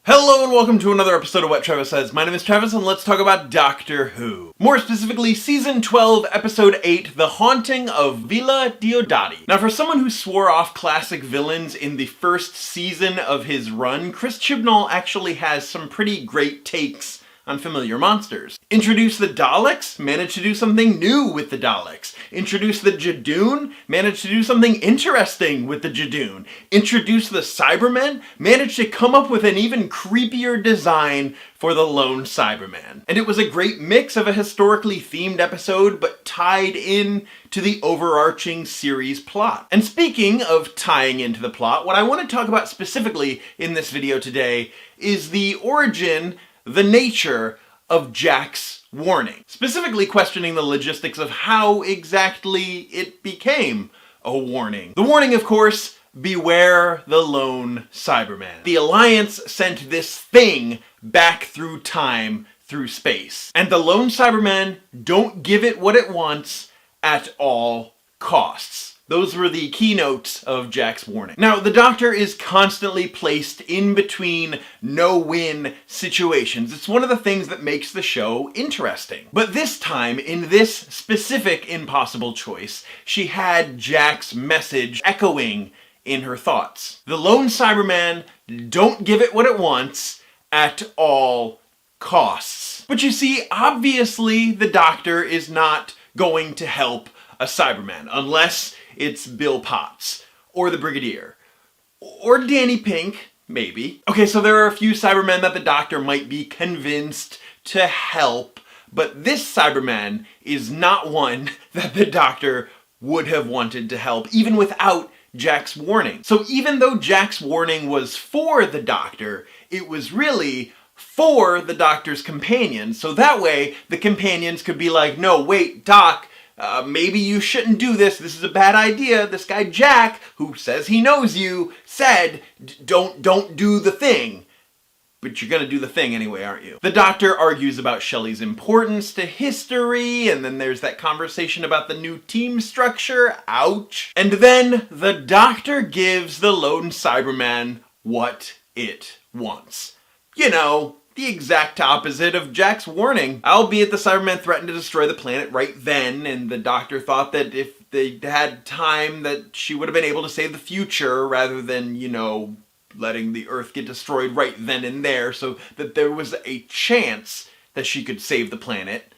Hello and welcome to another episode of What Travis Says. My name is Travis and let's talk about Doctor Who. More specifically, Season 12, Episode 8, The Haunting of Villa Diodati. Now for someone who swore off classic villains in the first season of his run, Chris Chibnall actually has some pretty great takes on familiar monsters. Introduce the Daleks, managed to do something new with the Daleks. Introduce the Jadoon, managed to do something interesting with the Jadoon. Introduce the Cybermen, managed to come up with an even creepier design for the lone Cyberman. And it was a great mix of a historically themed episode, but tied in to the overarching series plot. And speaking of tying into the plot, what I want to talk about specifically in this video today is the origin, the nature of Jack's warning. Specifically questioning the logistics of how exactly it became a warning. The warning, of course, beware the lone Cyberman. The Alliance sent this thing back through time, through space. And the lone Cybermen don't give it what it wants at all costs. Those were the keynotes of Jack's warning. Now, the Doctor is constantly placed in between no-win situations. It's one of the things that makes the show interesting. But this time, in this specific impossible choice, she had Jack's message echoing in her thoughts. The lone Cyberman don't give it what it wants at all costs. But you see, obviously the Doctor is not going to help a Cyberman, unless it's Bill Potts, or the Brigadier, or Danny Pink, maybe. Okay, so there are a few Cybermen that the Doctor might be convinced to help, but this Cyberman is not one that the Doctor would have wanted to help, even without Jack's warning. So even though Jack's warning was for the Doctor, it was really for the Doctor's companions, so that way the companions could be like, no, wait, Doc, maybe you shouldn't do this. This is a bad idea. This guy Jack, who says he knows you, said, don't do the thing. But you're gonna do the thing anyway, aren't you? The Doctor argues about Shelley's importance to history, and then there's that conversation about the new team structure. Ouch. And then the Doctor gives the lone Cyberman what it wants. You know, the exact opposite of Jack's warning. Albeit the Cybermen threatened to destroy the planet right then, and the Doctor thought that if they had time that she would have been able to save the future rather than, you know, letting the Earth get destroyed right then and there, so that there was a chance that she could save the planet.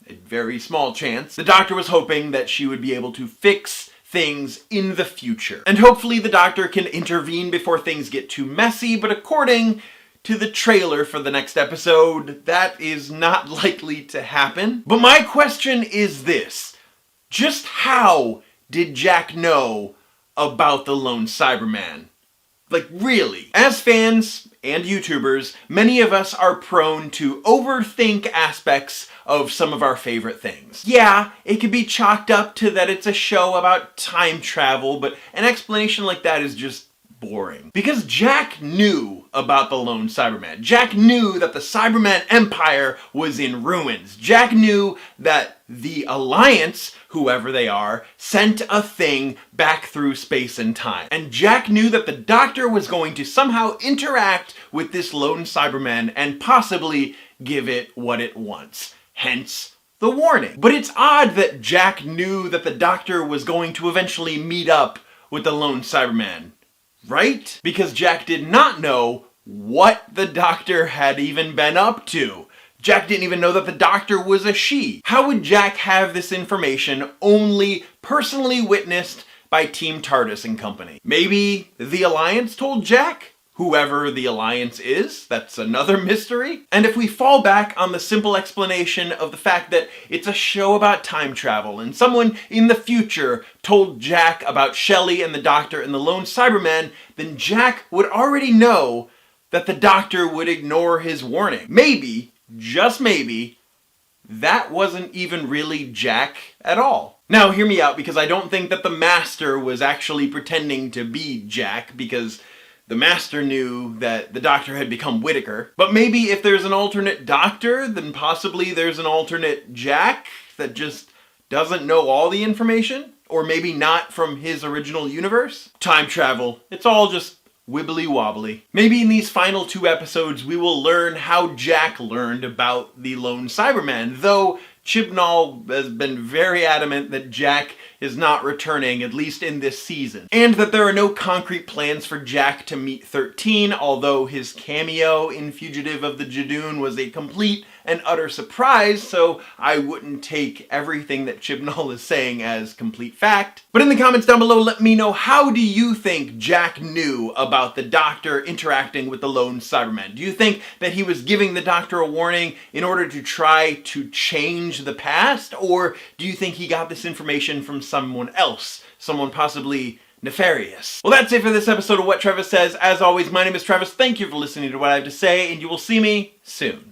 A very small chance. The Doctor was hoping that she would be able to fix things in the future. And hopefully the Doctor can intervene before things get too messy, but according to the trailer for the next episode, that is not likely to happen. But my question is this: just how did Jack know about the lone Cyberman? Like, really? As fans and YouTubers, many of us are prone to overthink aspects of some of our favorite things. Yeah, it could be chalked up to that it's a show about time travel, but an explanation like that is just boring. Because Jack knew about the lone Cyberman. Jack knew that the Cyberman Empire was in ruins. Jack knew that the Alliance, whoever they are, sent a thing back through space and time. And Jack knew that the Doctor was going to somehow interact with this lone Cyberman and possibly give it what it wants. Hence the warning. But it's odd that Jack knew that the Doctor was going to eventually meet up with the lone Cyberman. Right? Because Jack did not know what the Doctor had even been up to. Jack didn't even know that the Doctor was a she. How would Jack have this information only personally witnessed by Team TARDIS and company? Maybe the Alliance told Jack? Whoever the Alliance is, that's another mystery. And if we fall back on the simple explanation of the fact that it's a show about time travel and someone in the future told Jack about Shelley and the Doctor and the lone Cyberman, then Jack would already know that the Doctor would ignore his warning. Maybe, just maybe, that wasn't even really Jack at all. Now, hear me out, because I don't think that the Master was actually pretending to be Jack, because the Master knew that the Doctor had become Whittaker. But maybe if there's an alternate Doctor, then possibly there's an alternate Jack that just doesn't know all the information? Or maybe not from his original universe? Time travel. It's all just wibbly wobbly. Maybe in these final 2 episodes we will learn how Jack learned about the lone Cyberman, though Chibnall has been very adamant that Jack is not returning, at least in this season. And that there are no concrete plans for Jack to meet 13, although his cameo in Fugitive of the Jadoon was a complete and utter surprise, so I wouldn't take everything that Chibnall is saying as complete fact. But in the comments down below, let me know, how do you think Jack knew about the Doctor interacting with the lone Cyberman? Do you think that he was giving the Doctor a warning in order to try to change the past? Or do you think he got this information from someone else? Someone possibly nefarious? Well, that's it for this episode of What Travis Says. As always, my name is Travis. Thank you for listening to what I have to say, and you will see me soon.